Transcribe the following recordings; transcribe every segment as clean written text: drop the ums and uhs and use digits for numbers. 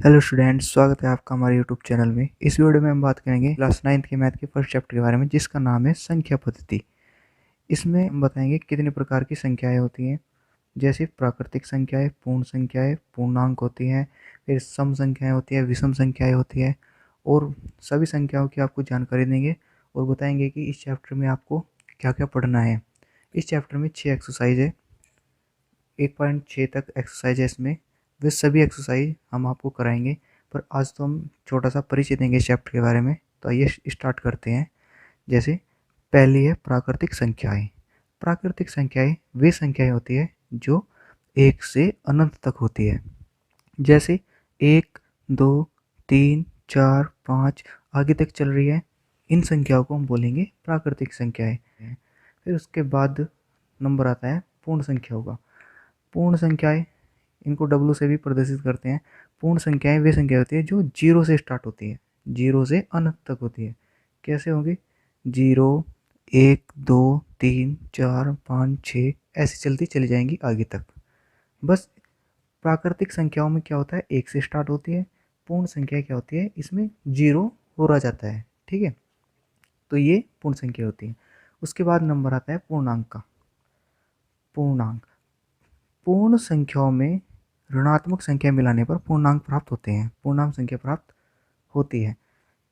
Hello students, स्वागत है आपका हमारे यूट्यूब चैनल में। इस वीडियो में हम बात करेंगे क्लास 9th के मैथ के फर्स्ट चैप्टर के बारे में, जिसका नाम है संख्या पद्धति। इसमें हम बताएंगे कितने प्रकार की संख्याएं होती हैं, जैसे प्राकृतिक संख्याएं, पूर्ण संख्याएं, पूर्णांक होती हैं, फिर सम संख्याएं होती है, विषम संख्याएं होती है, और सभी संख्याओं की आपको जानकारी देंगे और बताएंगे कि इस चैप्टर में आपको क्या क्या पढ़ना है। इस चैप्टर में 6 एक्सरसाइज है, 1.6 तक एक्सरसाइज है इसमें। वे सभी एक्सरसाइज हम आपको कराएंगे, पर आज तो हम छोटा सा परिचय देंगे इस चैप्टर के बारे में। तो आइए स्टार्ट करते हैं। जैसे पहली है प्राकृतिक संख्याएं। प्राकृतिक संख्याएं वे संख्याएं होती है जो 1 से अनंत तक होती है, जैसे 1, 2, 3, 4, 5 आगे तक चल रही है। इन संख्याओं को हम बोलेंगे प्राकृतिक संख्याएं। फिर उसके बाद नंबर आता है पूर्ण संख्याओं का। पूर्ण संख्याएं, इनको डब्लू से भी प्रदर्शित करते हैं। पूर्ण संख्याएं वे संख्या होती है जो 0 से स्टार्ट होती है, 0 से अनंत तक होती है। कैसे होगी? 0, 1, 2, 3, 4, 5, 6 ऐसे चलती चली जाएंगी आगे तक। बस प्राकृतिक संख्याओं में क्या होता है, 1 से स्टार्ट होती है। पूर्ण संख्या क्या होती है, इसमें 0 हो रहा जाता है। ठीक है, तो ये पूर्ण संख्या होती है। उसके बाद नंबर आता है पूर्णांक का। पूर्णांक, पूर्ण संख्याओं में ऋणात्मक संख्या मिलाने पर पूर्णांक प्राप्त होते हैं, पूर्णांक संख्या प्राप्त होती है।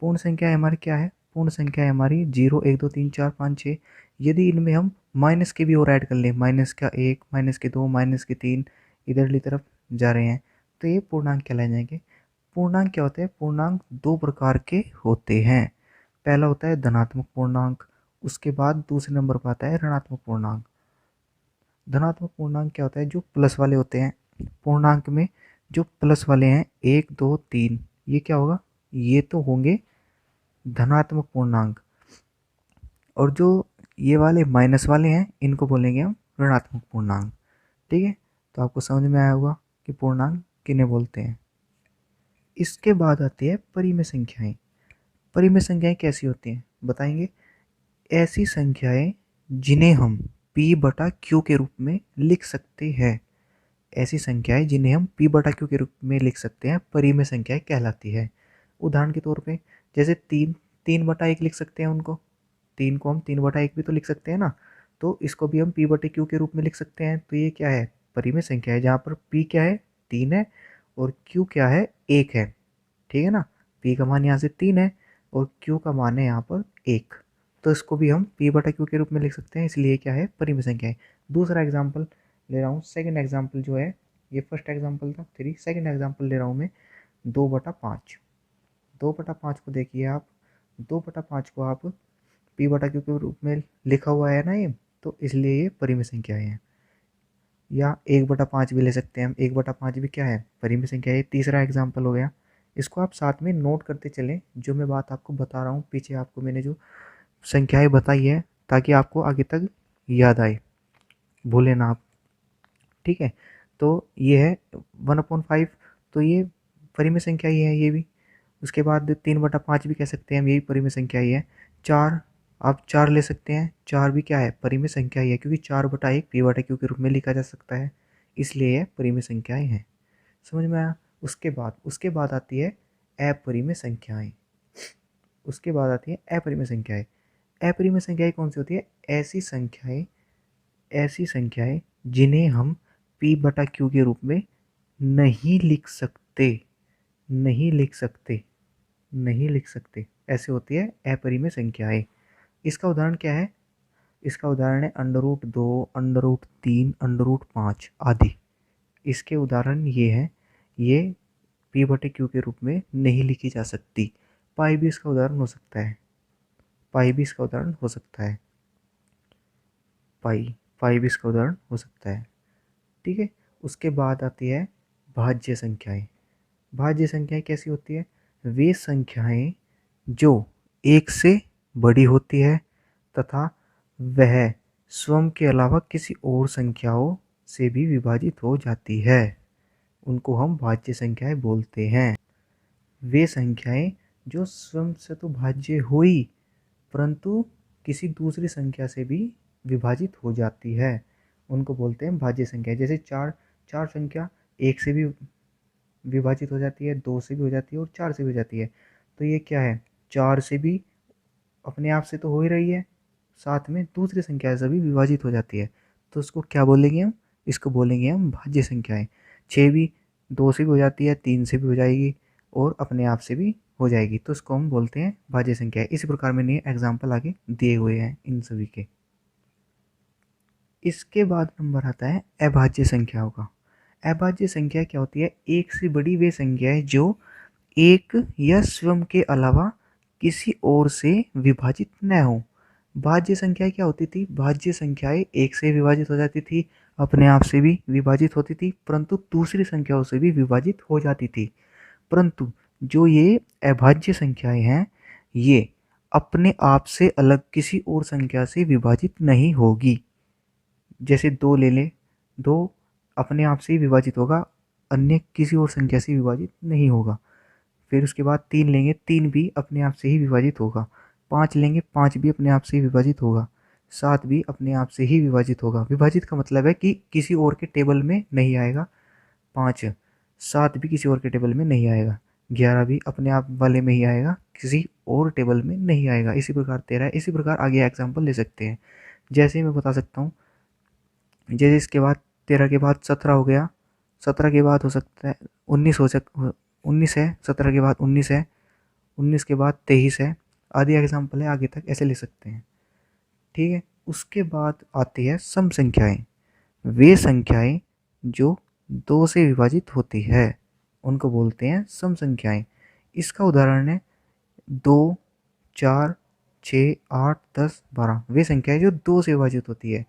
पूर्ण संख्या हमारी क्या है? पूर्ण संख्या है हमारी 0, 1, 2, 3, 4, 5, 6। यदि इनमें हम माइनस के भी और ऐड कर लें, माइनस का 1, माइनस के 2, माइनस के 3 इधरली तरफ जा रहे हैं, तो ये पूर्णांक कहलाए जाएंगे। पूर्णांक क्या होते हैं? पूर्णांक दो प्रकार के होते हैं। पहला होता है धनात्मक पूर्णांक, उसके बाद दूसरे नंबर पर आता है ऋणात्मक पूर्णांक। धनात्मक पूर्णांक क्या होता है? जो प्लस वाले होते हैं। पूर्णांक में जो प्लस वाले हैं 1, 2, 3, ये क्या होगा? ये तो होंगे धनात्मक पूर्णांक। और जो ये वाले माइनस वाले हैं, इनको बोलेंगे हम ऋणात्मक पूर्णांक। ठीक है, तो आपको समझ में आया होगा कि पूर्णांक किन्हें बोलते हैं। इसके बाद आती है परिमेय संख्याएं। परिमेय संख्याएं कैसी होती हैं बताएंगे। ऐसी संख्याएं जिन्हें हम p बटा q के रूप में लिख सकते हैं, ऐसी संख्याएं जिन्हें हम p बटा q के रूप में लिख सकते हैं, परिमेय संख्याएं कहलाती है। उदाहरण के तौर पे जैसे 3/1 लिख सकते हैं उनको। 3 को हम 3/1 भी तो लिख सकते हैं ना, तो इसको भी हम p बटे q के रूप में लिख सकते हैं। तो ये क्या है? परिमेय संख्या है, जहाँ पर p क्या है? 3 है, और q क्या है? 1 है। ठीक है ना, p का मान यहाँ से 3 है और q का मान है यहाँ पर 1, तो इसको भी हम p बटा q के रूप में लिख सकते हैं, इसलिए क्या है? परिमेय संख्या है। दूसरा एग्जाम्पल ले रहा हूँ, सेकंड एग्जाम्पल जो है, ये फर्स्ट एग्जाम्पल था 3, सेकंड एग्जाम्पल ले रहा हूँ मैं 2/5। 2/5 को देखिए आप, 2/5 को आप p बटा q के रूप में लिखा हुआ है ना ये, तो इसलिए ये परिमेय संख्याएं हैं। या 1/5 भी ले सकते हैं हम, 1/5 भी क्या है? परिमेय संख्या है। तीसरा एग्जाम्पल हो गया। इसको आप साथ में नोट करते चलें, जो मैं बात आपको बता रहा हूँ पीछे आपको मैंने जो संख्याएं बताई है, ताकि आपको आगे तक याद आए, भूले ना आप। ठीक है, तो ये है 1/5, तो ये परिमेय संख्या ही है ये भी। उसके बाद 3/5 भी कह सकते हैं हम, यही परिमेय संख्या ही है। 4, आप 4 ले सकते हैं, 4 भी क्या है? परिमेय संख्या ही है, क्योंकि 4/1 p बटा q के रूप में लिखा जा सकता है, इसलिए यह परिमेय संख्याएं हैं। समझ में आया? उसके बाद आती है अपरिमेय संख्याएं। उसके बाद आती है अपरिमेय संख्याएं। अपरिमेय संख्याएं कौन सी होती है? ऐसी संख्याएं जिन्हें हम p बटा q के रूप में नहीं लिख सकते, नहीं लिख सकते, नहीं लिख सकते, ऐसे होती है अपरिमेय संख्याएं। इसका उदाहरण क्या है? इसका उदाहरण है √2, √3, √5 आदि। इसके उदाहरण ये हैं, ये p बटे q के रूप में नहीं लिखी जा सकती। पाई भी इसका उदाहरण हो सकता है, पाई भी इसका उदाहरण हो सकता है, पाई पाई भी इसका उदाहरण हो सकता है। ठीक है, उसके बाद आती है भाज्य संख्याएं। भाज्य संख्याएं कैसी होती है? वे संख्याएं जो 1 से बड़ी होती है तथा वह स्वयं के अलावा किसी और संख्याओं से भी विभाजित हो जाती है, उनको हम भाज्य संख्याएं बोलते हैं। वे संख्याएं जो स्वयं से तो भाज्य हुई, परंतु किसी दूसरी संख्या से भी विभाजित हो जाती है, उनको बोलते हैं भाज्य संख्या। जैसे चार, चार संख्या 1 से भी विभाजित हो जाती है, 2 से भी हो जाती है और 4 से भी हो जाती है। तो ये क्या है, 4 से भी अपने आप से तो हो ही रही है, साथ में दूसरी संख्या से भी विभाजित हो जाती है। तो उसको क्या बोलेंगे हम, इसको बोलेंगे हम भाज्य संख्याएं। 6 भी 2 से भी हो जाती है, 3 से भी हो जाएगी और अपने आप से भी हो जाएगी, तो इसको हम बोलते हैं भाज्य संख्याएं। इसी प्रकार मैंने एग्जाम्पल आगे दिए हुए हैं इन सभी के। इसके बाद नंबर आता है अभाज्य संख्याओं का। अभाज्य संख्या क्या होती है, एक से बड़ी वे संख्या है जो एक या स्वयं के अलावा किसी और से विभाजित न हो। भाज्य संख्या क्या होती थी, भाज्य संख्याएं एक से विभाजित हो जाती थी, अपने आप से भी विभाजित होती थी, परंतु दूसरी संख्याओं से भी विभाजित हो जाती थी। परंतु जो ये अभाज्य संख्याएं हैं, ये अपने आप से अलग किसी और संख्या से विभाजित नहीं होगी। जैसे 2 ले लें, 2 अपने आप से ही विभाजित होगा, अन्य किसी और संख्या से विभाजित नहीं होगा। फिर उसके बाद 3 लेंगे, 3 भी अपने आप से ही विभाजित होगा। 5 लेंगे, 5 भी अपने आप से ही विभाजित होगा। 7 भी अपने आप से ही विभाजित होगा। विभाजित का मतलब है कि किसी और के टेबल में नहीं आएगा। 5 7 भी किसी और के टेबल में नहीं आएगा। 11 भी अपने आप वाले में ही आएगा, किसी और टेबल में नहीं आएगा। इसी प्रकार 13, इसी प्रकार आगे एग्जाम्पल ले सकते हैं। जैसे मैं बता सकता हूँ, जैसे इसके बाद 13 के बाद 17 हो गया, 17 के बाद हो सकता है 19 19 है, 17 के बाद 19 है, 19 के बाद 23 है, आदि एग्जाम्पल है, आगे तक ऐसे ले सकते हैं। ठीक है। उसके बाद आती है सम संख्याएं। वे संख्याएं जो 2 से विभाजित होती है उनको बोलते हैं सम संख्याएं। इसका उदाहरण है 2, 4, 6, 8, 10, 12। वे संख्याएं जो 2 से विभाजित होती है।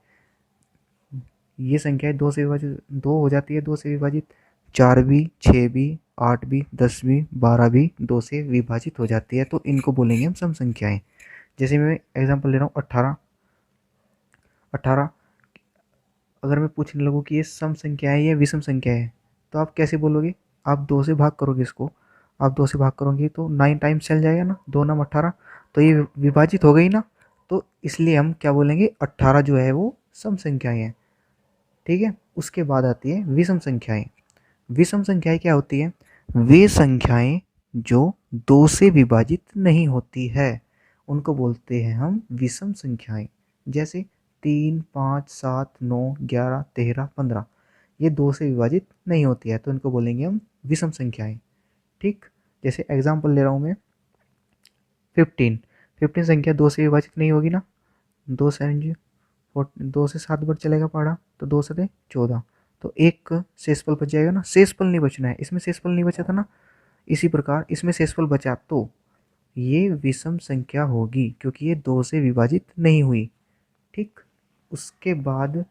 ये संख्याएं 2 से विभाजित, 2 हो जाती है 2 से विभाजित। 4 भी, 6 भी, 8 भी, 10 भी, 12 भी 2 से विभाजित हो जाती है, तो इनको बोलेंगे हम सम संख्याएं। जैसे मैं एग्जांपल ले रहा हूँ 18। 18 अगर मैं पूछने लगूँ कि ये सम संख्या है या विषम संख्या है, तो आप कैसे बोलोगे, आप 2 से भाग करोगे इसको। आप 2 से भाग करोगे तो 9 टाइम्स चल जाएगा ना, 2 9 18, तो ये विभाजित हो गई ना। तो इसलिए हम क्या बोलेंगे, 18 जो है वो सम संख्याएं हैं। ठीक है। उसके बाद आती है विषम संख्याएं। विषम संख्याएं क्या होती है, वे संख्याएं जो 2 से विभाजित नहीं होती है उनको बोलते हैं हम विषम संख्याएं। जैसे 3, 5, 7, 9, 11, 13, 15 ये 2 से विभाजित नहीं होती है, तो इनको बोलेंगे हम विषम संख्याएं। ठीक। जैसे एग्जांपल ले रहा हूँ मैं 15। 15 संख्या 2 से विभाजित नहीं होगी ना, 2 7 2 से 7 बार चलेगा पहाड़ा, तो 2 7 14, तो एक शेषफल बच जाएगा ना। शेषफल नहीं बचना है, इसमें शेषफल नहीं बचा था ना, इसी प्रकार इसमें शेषफल बचा, तो ये विषम संख्या होगी क्योंकि ये 2 से विभाजित नहीं हुई। ठीक। उसके बाद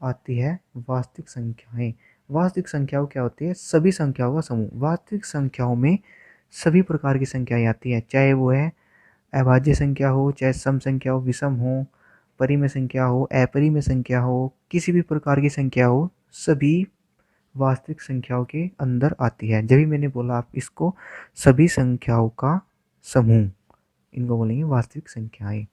आती है वास्तविक संख्याएं। वास्तविक संख्याओं क्या होती है, सभी संख्याओं का समूह। वास्तविक संख्याओं में सभी प्रकार की संख्याएं आती हैं, चाहे वो है अभाज्य संख्या हो, चाहे सम संख्या हो, विषम हो, परिमेय संख्या हो, अपरिमेय संख्या हो, किसी भी प्रकार की संख्या हो, सभी वास्तविक संख्याओं के अंदर आती है। जब भी मैंने बोला आप इसको सभी संख्याओं का समूह, इनको बोलेंगे वास्तविक संख्याएं।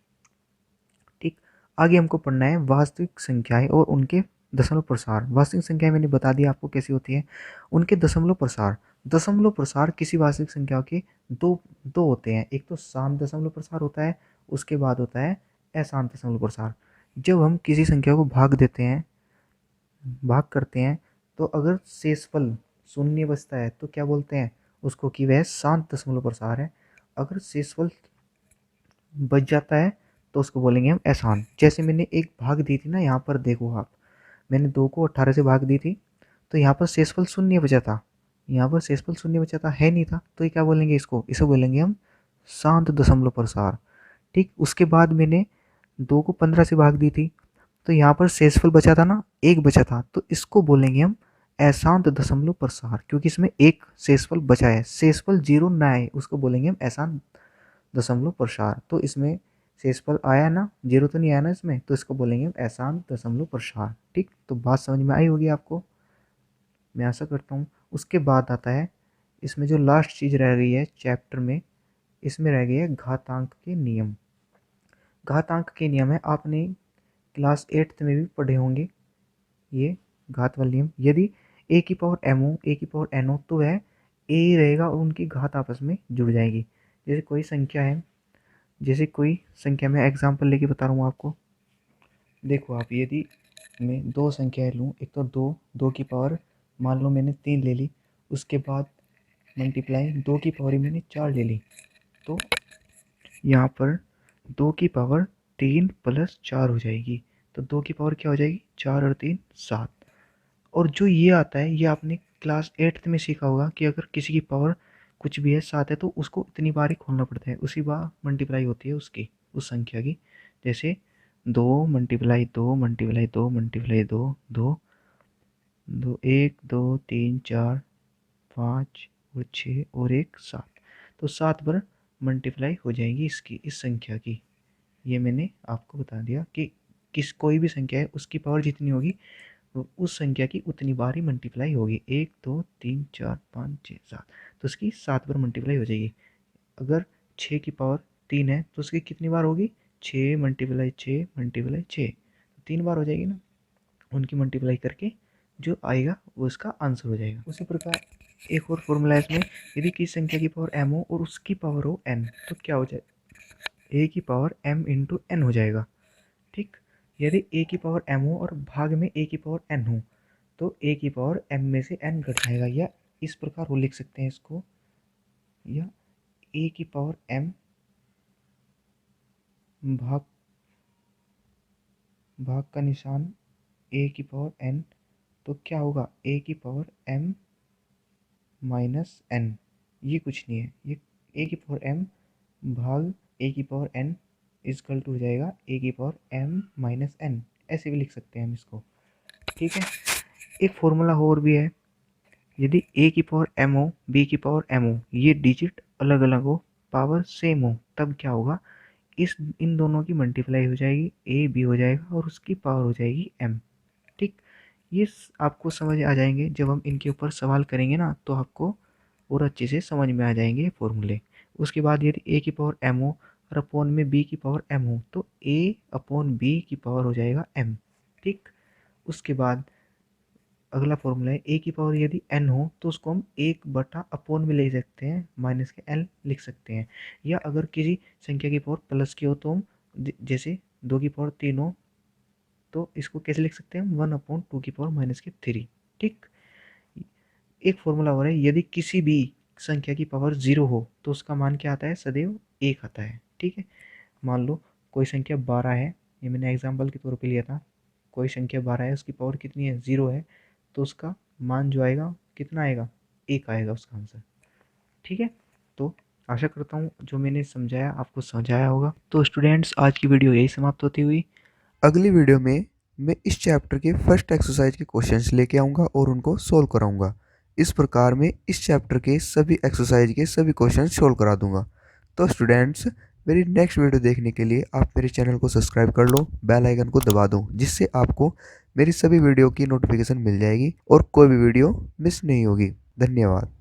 ठीक। आगे हमको पढ़ना है वास्तविक संख्याएं और उनके दशमलव प्रसार। वास्तविक संख्याएं मैंने बता दिया आपको कैसी होती है, उनके दशमलव प्रसार। दशमलव प्रसार किसी वास्तविक संख्या के दो दो होते हैं, एक तो शांत दशमलव प्रसार होता है, उसके बाद होता है अशांत दशमलव प्रसार। जब हम किसी संख्या को भाग देते हैं, भाग करते हैं, तो अगर शेषफल शून्य बचता है तो क्या बोलते हैं उसको कि वह शांत दशमलव प्रसार है। अगर शेषफल बच जाता है तो उसको बोलेंगे हम अशांत। जैसे मैंने एक भाग दी थी ना, यहाँ पर देखो आप, मैंने 2 को 18 से भाग दी थी, तो यहाँ पर शेषफल शून्य बचा था, यहाँ पर शेषफल शून्य बचा था, है नहीं था, तो ये क्या बोलेंगे इसको, इसे बोलेंगे हम शांत दशमलव प्रसार। ठीक। उसके बाद मैंने 2 को 15 से भाग दी थी, तो यहाँ पर शेषफल बचा था ना, एक बचा था, तो इसको बोलेंगे हम अशांत दशमलव प्रसार, क्योंकि इसमें एक शेषफल बचा है, शेषफल 0 ना आए उसको बोलेंगे हम अशांत दशमलव प्रसार। तो इसमें शेषफल आया ना, 0 तो नहीं आया ना इसमें, तो इसको बोलेंगे हम अशांत दशमलव प्रसार। ठीक। तो बात समझ में आई होगी आपको, मैं आशा करता हूँ। उसके बाद आता है इसमें जो लास्ट चीज़ रह गई है चैप्टर में, इसमें रह गई है घातांक के नियम। घातांक के नियम है, आपने क्लास 8th में भी पढ़े होंगे ये घात वाले नियम। यदि a की पावर m हो, a की पावर n हो, तो वह ए ही रहेगा और उनकी घात आपस में जुड़ जाएगी। जैसे कोई संख्या है, जैसे कोई संख्या मैं एग्जांपल लेके बता रहा हूँ आपको। देखो आप, यदि मैं दो संख्याएं लूँ, एक तो दो की पावर मान लो मैंने 3 ले ली, उसके बाद मल्टीप्लाई 2 की पावर ही मैंने 4 ले ली, तो यहाँ पर 2 की पावर 3 प्लस 4 हो जाएगी। तो 2 की पावर क्या हो जाएगी, 4 और 3 7। और जो ये आता है, ये आपने क्लास 8th में सीखा होगा कि अगर किसी की पावर कुछ भी है 7 है तो उसको इतनी बार ही खोलना पड़ता है, उसी बार मल्टीप्लाई होती है उसकी, उस संख्या की। जैसे 2 मल्टीप्लाई 2 मल्टीप्लाई 2 मल्टीप्लाई 2 2 2 1 2 3 4 5 और 6 और 1 7। तो 7 बार मल्टीप्लाई हो जाएगी इसकी, इस संख्या की। ये मैंने आपको बता दिया कि कोई भी संख्या है उसकी पावर जितनी होगी तो उस संख्या की उतनी बार ही मल्टीप्लाई होगी। 1 2 3 4 5 6 7, तो उसकी 7 बार मल्टीप्लाई हो जाएगी। अगर 6 की पावर 3 है तो उसकी कितनी बार होगी, 6 मल्टीप्लाई 6 मल्टीप्लाई 6, 3 बार हो जाएगी ना। उनकी मल्टीप्लाई करके जो आएगा वो उसका आंसर हो जाएगा। उसी प्रकार एक और फॉर्मूला है इसमें, यदि किसी संख्या की पावर m हो और उसकी पावर हो n, तो क्या हो जाए, a की पावर m इंटू n हो जाएगा। ठीक, यदि a की पावर m हो और भाग में a की पावर n हो, तो a की पावर m में से n घट जाएगा, या इस प्रकार वो लिख सकते हैं इसको, या a की पावर m भाग का निशान a की पावर n, तो क्या होगा, a की पावर m माइनस n, ये कुछ नहीं है, ये a की पावर m भाग a की पावर n इजकल टू हो जाएगा a की पावर m माइनस n, ऐसे भी लिख सकते हैं हम इसको। ठीक है, एक फॉर्मूला और भी है, यदि a की पावर m हो, b की पावर m हो, ये डिजिट अलग अलग हो, पावर सेम हो, तब क्या होगा, इन दोनों की मल्टीप्लाई हो जाएगी, a b हो जाएगा और उसकी पावर हो जाएगी m। ठीक, ये आपको समझ आ जाएंगे जब हम इनके ऊपर सवाल करेंगे ना, तो आपको और अच्छे से समझ में आ जाएंगे फॉर्मूले। उसके बाद यदि a की पावर m हो और अपॉन में b की पावर m हो, तो a अपॉन b की पावर हो जाएगा m। ठीक, उसके बाद अगला फॉर्मूला है, a की पावर यदि n हो तो उसको हम 1 अपॉन में ले सकते हैं, माइनस के l लिख सकते हैं। या अगर किसी संख्या की पावर प्लस की हो तो हम जैसे 2 की पावर 3 हो तो इसको कैसे लिख सकते हैं हम, 1/2 की पावर माइनस के 3। ठीक, एक फॉर्मूला और है, यदि किसी भी संख्या की पावर 0 हो तो उसका मान क्या आता है, सदैव 1 आता है। ठीक है, मान लो कोई संख्या 12 है, ये मैंने एग्जाम्पल के तौर पे लिया था, कोई संख्या 12 है, उसकी पावर कितनी है, 0 है, तो उसका मान जो आएगा कितना आएगा, 1 आएगा उसका आंसर। ठीक है, तो आशा करता हूँ जो मैंने समझाया आपको समझाया होगा। तो स्टूडेंट्स, आज की वीडियो यही समाप्त होती हुई, अगली वीडियो में मैं इस चैप्टर के फर्स्ट एक्सरसाइज के क्वेश्चंस लेके आऊँगा और उनको सोल्व कराऊँगा। इस प्रकार मैं इस चैप्टर के सभी एक्सरसाइज के सभी क्वेश्चन सोल्व करा दूँगा। तो स्टूडेंट्स, मेरी नेक्स्ट वीडियो देखने के लिए आप मेरे चैनल को सब्सक्राइब कर लो, बेल आइकन को दबा दो, जिससे आपको मेरी सभी वीडियो की नोटिफिकेशन मिल जाएगी और कोई भी वीडियो मिस नहीं होगी। धन्यवाद।